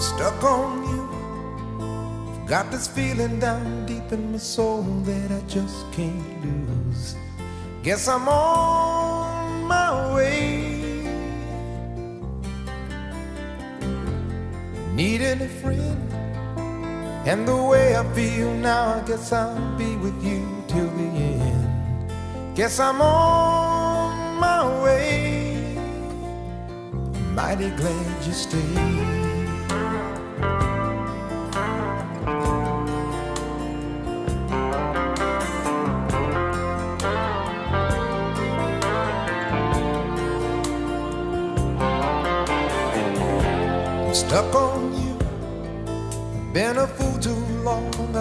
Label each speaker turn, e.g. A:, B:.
A: stuck on you. Got this feeling down deep in my soul that I just can't lose. Guess I'm on my way. Needing a friend, and the way I feel now, I guess I'll be with you till the end. Guess I'm on my way. Mighty glad you stayed. Stuck on you, been a fool too long.